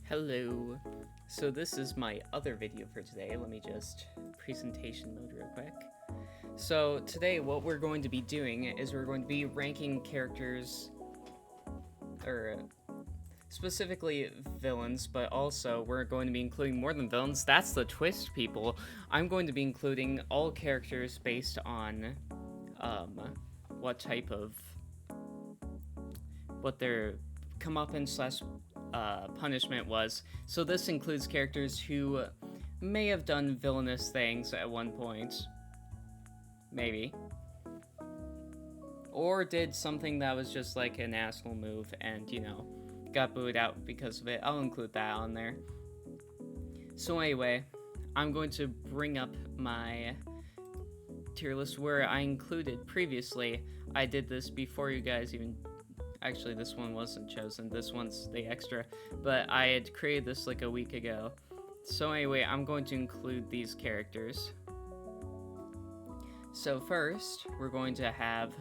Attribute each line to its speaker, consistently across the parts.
Speaker 1: Hello. So this is my other video for today. Let me just presentation mode real quick. So today what we're going to be doing is we're going to be ranking characters, or specifically villains, but also we're going to be including more than villains. That's the twist, people. I'm going to be including all characters based on what type of what their comeuppance / punishment was. So this includes characters who may have done villainous things at one point, maybe, or did something that was just like an asshole move and, got booed out because of it. I'll include that on there. So anyway, I'm going to bring up my tier list where I included previously. I did this before you guys even... Actually, this one wasn't chosen. This one's the extra. But I had created this like a week ago. So anyway, I'm going to include these characters. So first, we're going to have...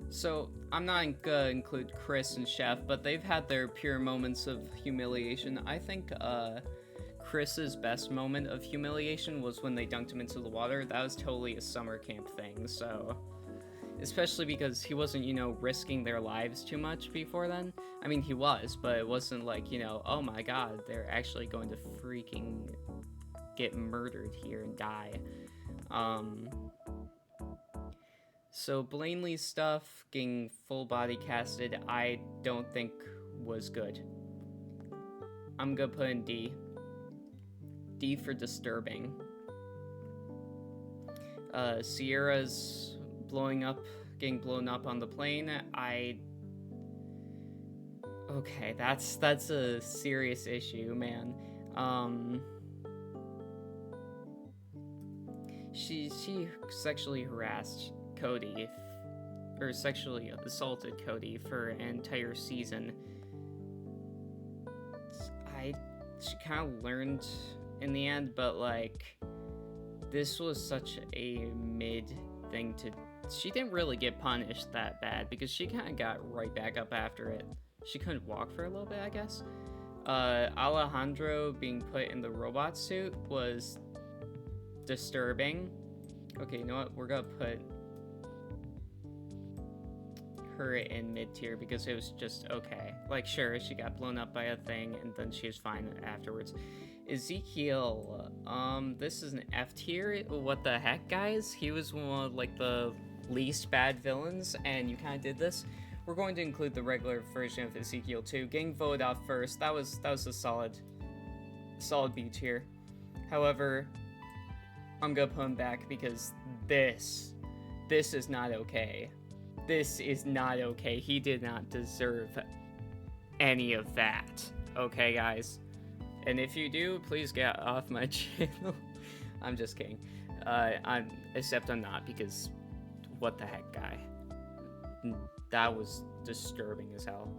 Speaker 1: So, I'm not gonna include Chris and Chef, but they've had their pure moments of humiliation. I think, Chris's best moment of humiliation was when they dunked him into the water. That was totally a summer camp thing, so... Especially because he wasn't, risking their lives too much before then. I mean, he was, but it wasn't like, oh my god, they're actually going to freaking get murdered here and die. So Blanley's stuff, getting full body casted, I don't think was good. I'm gonna put in D. D for disturbing. Sierra's getting blown up on the plane. Okay, that's a serious issue, man. She sexually harassed Cody, or sexually assaulted Cody for an entire season. She kind of learned in the end, but this was such a mid thing to... She didn't really get punished that bad because she kind of got right back up after it. She couldn't walk for a little bit, I guess. Alejandro being put in the robot suit was disturbing. Okay, you know what? We're gonna put her in mid-tier because it was just okay. Sure, she got blown up by a thing and then she was fine afterwards. Ezekiel, this is an F tier. What the heck, guys? He was one of, the least bad villains, and you kind of did this. We're going to include the regular version of Ezekiel too. Getting voted off first, that was a solid B tier. However, I'm gonna put him back because this is not okay. This is not okay. He did not deserve any of that. Okay, guys? And if you do, please get off my channel. I'm just kidding. Except I'm not, because what the heck, guy? That was disturbing as hell.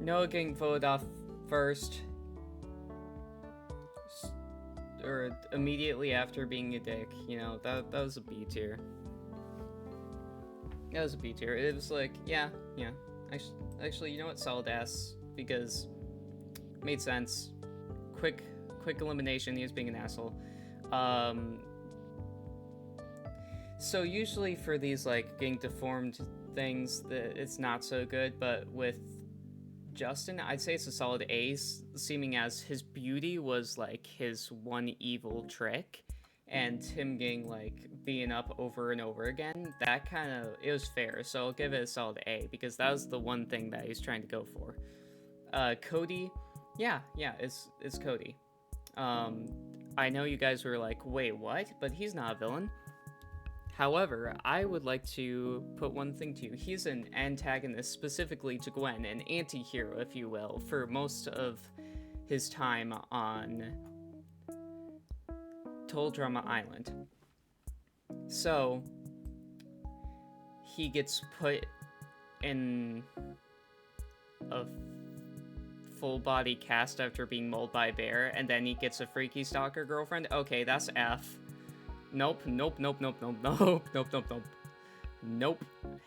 Speaker 1: Noah getting voted off first. Or immediately after being a dick. That was a B tier. That was a B tier. It was yeah. Actually, you know what? Solid ass. Because it made sense. Quick elimination. He was being an asshole. So usually for these getting deformed things, it's not so good. But with Justin, I'd say it's a solid A, seeming as his beauty was his one evil trick, and him getting being up over and over again. That it was fair. So I'll give it a solid A because that was the one thing that he's trying to go for. Cody. Yeah, it's Cody. I know you guys were wait, what? But he's not a villain. However, I would like to put one thing to you. He's an antagonist specifically to Gwen, an anti-hero, if you will, for most of his time on Comeuppances Island. So, he gets put in a full body cast after being mauled by a bear, and then he gets a freaky stalker girlfriend. Okay, that's F. Nope.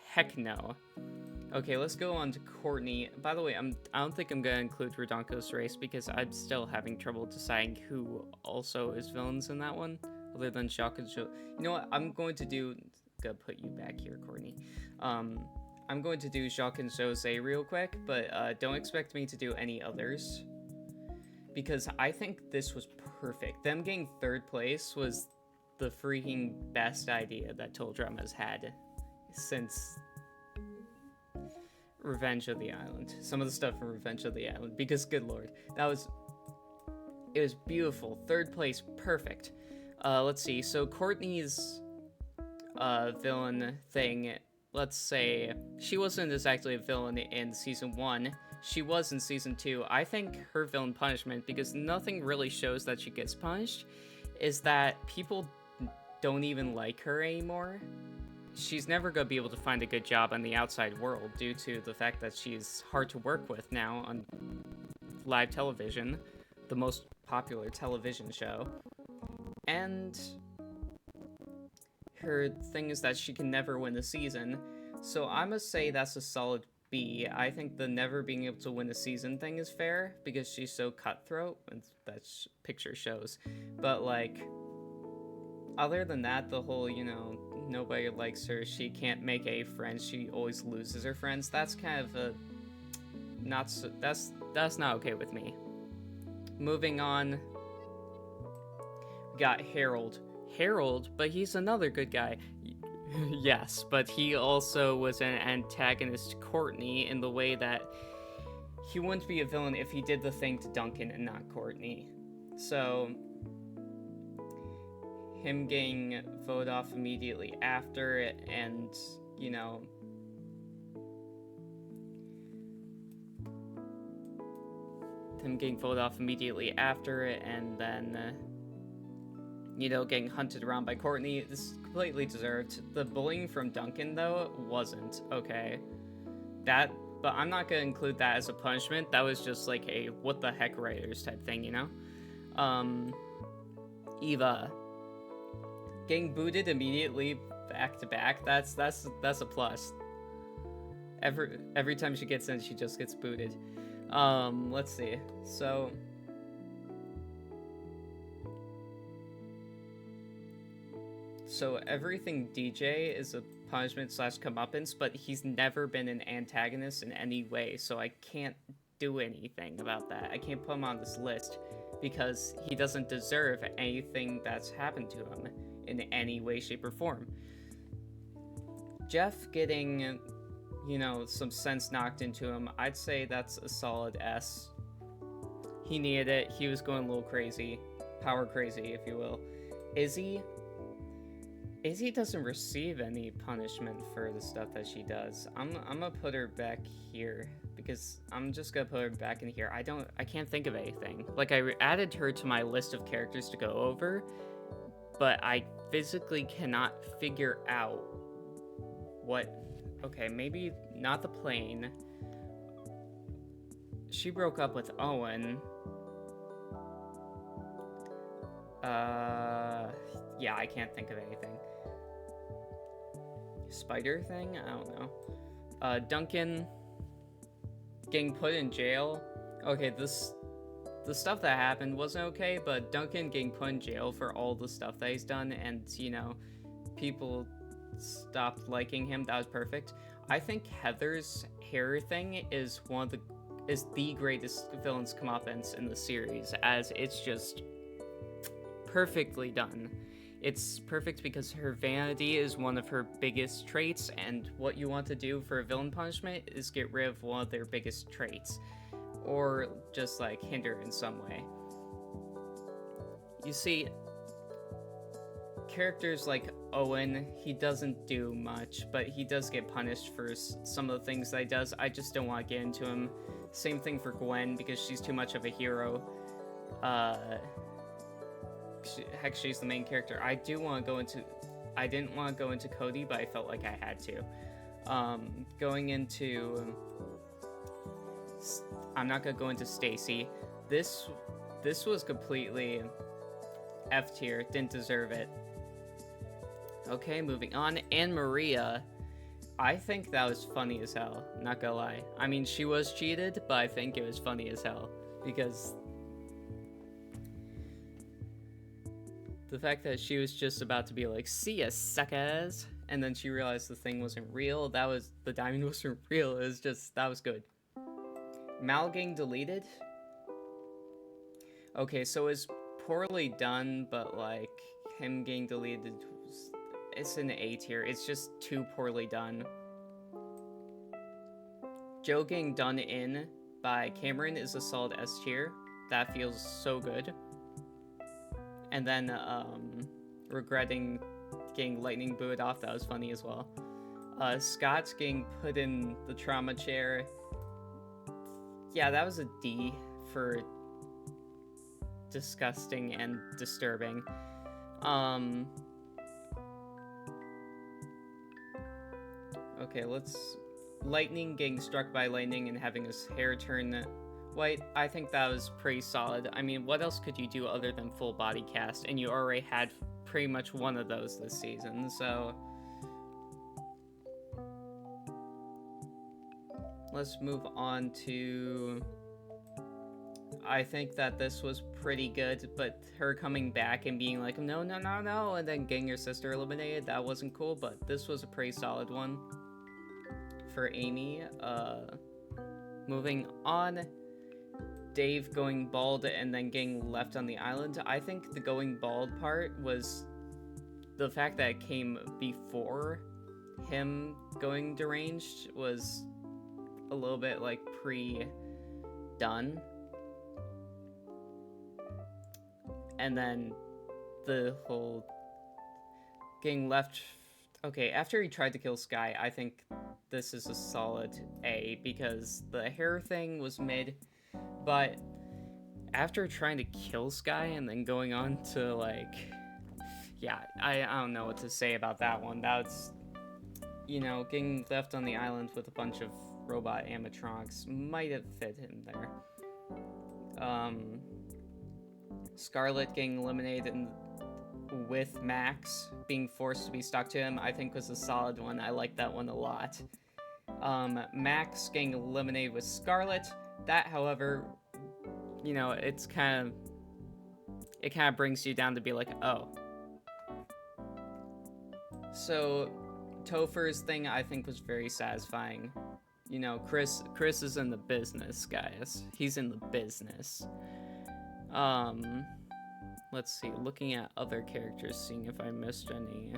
Speaker 1: Heck no. Okay, let's go on to Courtney. By the way, I don't think I'm gonna include Redonko's race because I'm still having trouble deciding who also is villains in that one, other than Jacques and Jo. You know what? I'm going to put you back here, Courtney. I'm going to do Jacques and Jose real quick, but don't expect me to do any others because I think this was perfect. Them getting third place was the freaking best idea that Toll Drama's had since Revenge of the Island. Some of the stuff from Revenge of the Island, because good lord, it was beautiful. Third place, perfect. Let's see. So Courtney's villain thing, let's say she wasn't exactly a villain in season 1. She was in season 2. I think her villain punishment, because nothing really shows that she gets punished, is that people don't even like her anymore. She's never going to be able to find a good job in the outside world due to the fact that she's hard to work with now on live television, the most popular television show. And her thing is that she can never win a season. So I must say that's a solid B. I think the never being able to win a season thing is fair because she's so cutthroat, and that picture shows. But like, other than that, the whole, nobody likes her, she can't make any friends, she always loses her friends, that's kind of a that's not okay with me. Moving on, we got Harold, but he's another good guy. Yes, but he also was an antagonist to Courtney in the way that he wouldn't be a villain if he did the thing to Duncan and not Courtney. So him getting voted off immediately after it, and him getting voted off immediately after it, and then getting hunted around by Courtney, this is completely deserved. The bullying from Duncan though wasn't okay. But I'm not gonna include that as a punishment. That was just like a what the heck writers type thing, Eva getting booted immediately back to back, that's a plus. Every time she gets in, she just gets booted. Let's see. So everything DJ is a punishment / comeuppance, but he's never been an antagonist in any way, so I can't do anything about that. I can't put him on this list because he doesn't deserve anything that's happened to him in any way, shape, or form. Jeff getting, some sense knocked into him, I'd say that's a solid S. He needed it. He was going a little crazy. Power crazy, if you will. Izzy doesn't receive any punishment for the stuff that she does. I'm gonna put her back here because I'm just gonna put her back in here. I can't think of anything. Like, I added her to my list of characters to go over, but I physically cannot figure out what. Okay, maybe not the plane. She broke up with Owen. Yeah, I can't think of anything. Spider thing? I don't know. Duncan getting put in jail. Okay, the stuff that happened wasn't okay, but Duncan getting put in jail for all the stuff that he's done, and, people stopped liking him, that was perfect. I think Heather's hair thing is the greatest villain's comeuppance in the series, as it's just perfectly done. It's perfect because her vanity is one of her biggest traits, and what you want to do for a villain punishment is get rid of one of their biggest traits, or just like hinder in some way. You see, characters like Owen, he doesn't do much, but he does get punished for some of the things that he does. I just don't want to get into him. Same thing for Gwen, because she's too much of a hero. Heck, she's the main character. I didn't want to go into Cody, but I felt like I had to. Going into, I'm not gonna go into Stacy. This was completely F tier. Didn't deserve it. Okay, moving on. Anne Maria I think that was funny as hell, not gonna lie. I mean, she was cheated, but I think it was funny as hell. Because the fact that she was just about to be like, see ya, suckers, and then she realized the thing wasn't real, the diamond wasn't real, it was just, that was good. Mal getting deleted? Okay, so it's poorly done, but like, him getting deleted, it's an A tier, it's just too poorly done. Joe getting done in by Cameron is a solid S tier, that feels so good. And then, regretting getting lightning booted off, that was funny as well. Scott's getting put in the trauma chair. Yeah, that was a D for disgusting and disturbing. Okay, Lightning getting struck by lightning and having his hair turn white, I think that was pretty solid. I mean, what else could you do other than full body cast? And you already had pretty much one of those this season, so... Let's move on to... I think that this was pretty good, but her coming back and being like, no, no, no, no, and then getting your sister eliminated, that wasn't cool, but this was a pretty solid one for Amy. Moving on, Dave going bald and then getting left on the island. I think the going bald part was the fact that it came before him going deranged was a little bit like pre-done. And then the whole getting left... Okay, after he tried to kill Sky, I think this is a solid A, because the hair thing was mid, but after trying to kill Sky and then going on to, like... Yeah, I don't know what to say about that one. That's, you know, getting left on the island with a bunch of robot animatronics might have fit him there. Scarlet getting eliminated with Max being forced to be stuck to him, I think was a solid one. I like that one a lot. Max getting eliminated with Scarlet, that, however, you know, it kind of brings you down to be like, oh. So, Topher's thing, I think, was very satisfying. You know, Chris is in the business, guys. He's in the business. Let's see, looking at other characters, seeing if I missed any.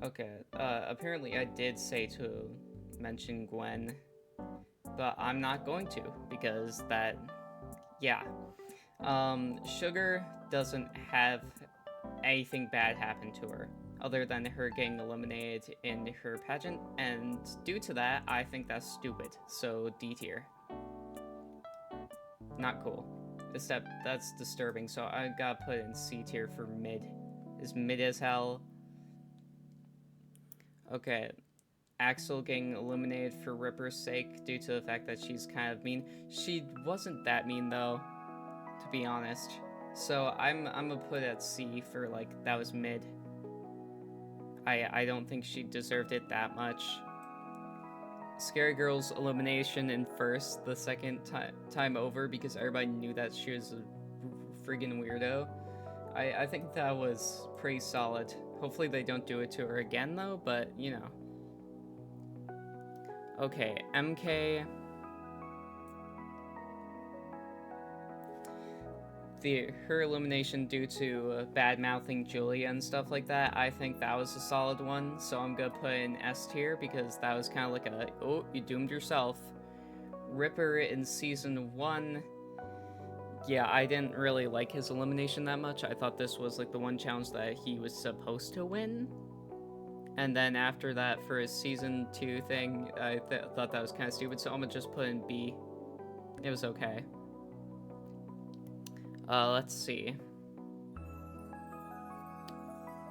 Speaker 1: Okay, apparently I did say to mention Gwen, but I'm not going to, because that, yeah. Sugar doesn't have anything bad happen to her, other than her getting eliminated in her pageant, and due to that, I think that's stupid, so D tier. Not cool. That's disturbing, so I gotta put in C tier for mid. Is mid as hell. Okay. Axel getting eliminated for Ripper's sake due to the fact that she's kind of mean. She wasn't that mean, though, to be honest. So I'm gonna put it at C for, like, that was mid. I don't think she deserved it that much. Scary Girl's elimination in first the second time over because everybody knew that she was a friggin' weirdo. I think that was pretty solid. Hopefully they don't do it to her again, though, but, you know. Okay, MK... her elimination due to bad-mouthing Julia and stuff like that, I think that was a solid one, so I'm gonna put in S tier, because that was kind of like a, oh, you doomed yourself. Ripper in Season 1, yeah, I didn't really like his elimination that much. I thought this was like the one challenge that he was supposed to win. And then after that, for his Season 2 thing, I thought that was kind of stupid, so I'm gonna just put in B. It was okay. Let's see.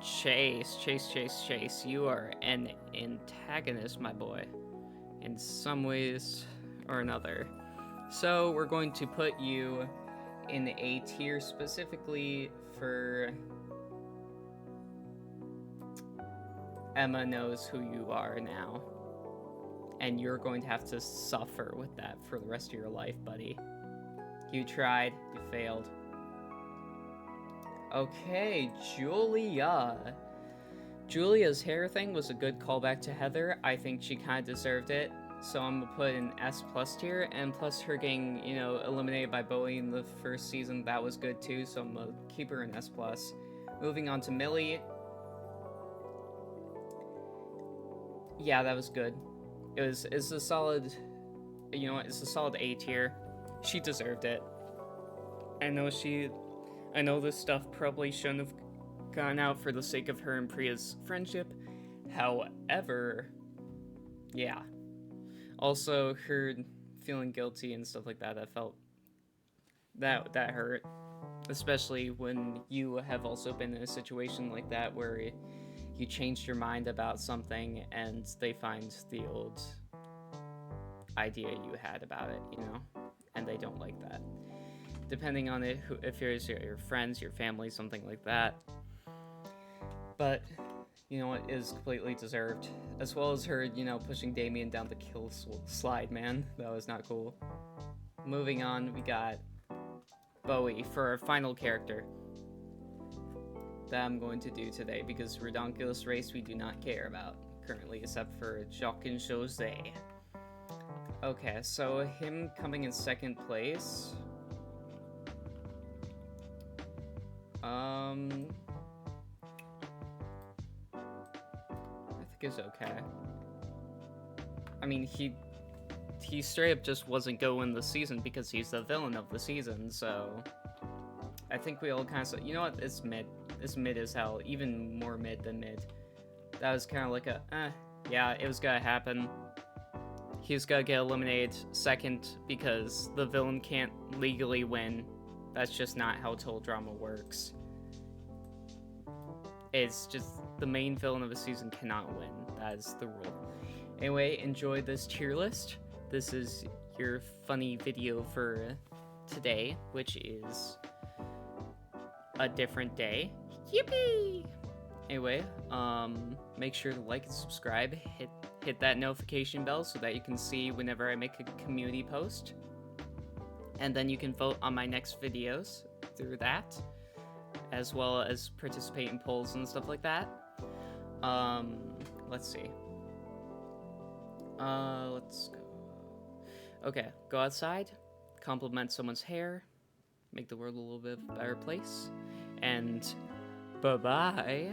Speaker 1: Chase, you are an antagonist, my boy. In some ways or another. So, we're going to put you in A tier specifically for Emma knows who you are now. And you're going to have to suffer with that for the rest of your life, buddy. You tried, you failed. Okay, Julia. Julia's hair thing was a good callback to Heather. I think she kind of deserved it. So I'm gonna put an S+ tier, and plus her getting, you know, eliminated by Bowie in the first season, that was good too, so I'm gonna keep her an S+. Moving on to Millie. Yeah, that was good. It's a solid, you know what, it's a solid A tier. She deserved it. I know this stuff probably shouldn't have gone out for the sake of her and Priya's friendship. However, yeah. Also, her feeling guilty and stuff like that, that hurt. Especially when you have also been in a situation like that where you changed your mind about something and they find the old idea you had about it, you know? And they don't like that. Depending on it, if it's your friends, your family, something like that. But, you know, it is completely deserved. As well as her, you know, pushing Damien down the kill slide, man. That was not cool. Moving on, we got Bowie for our final character that I'm going to do today, because Redonkulous race we do not care about currently, except for Jacques and Jose. Okay, so him coming in second place. I think it's okay. I mean, he straight up just wasn't going the season because he's the villain of the season, so I think we all kind of, you know what, it's mid. It's mid as hell, even more mid than mid. That was kind of like a, yeah, it was gonna happen. He was gonna get eliminated second because the villain can't legally win. That's just not how teledrama works. It's just the main villain of a season cannot win. That is the rule. Anyway, enjoy this tier list. This is your funny video for today, which is a different day. Yippee! Anyway, make sure to like and subscribe. Hit that notification bell so that you can see whenever I make a community post. And then you can vote on my next videos through that, as well as participate in polls and stuff like that. Let's see. Let's go. Okay, go outside, compliment someone's hair, make the world a little bit of a better place, and bye-bye.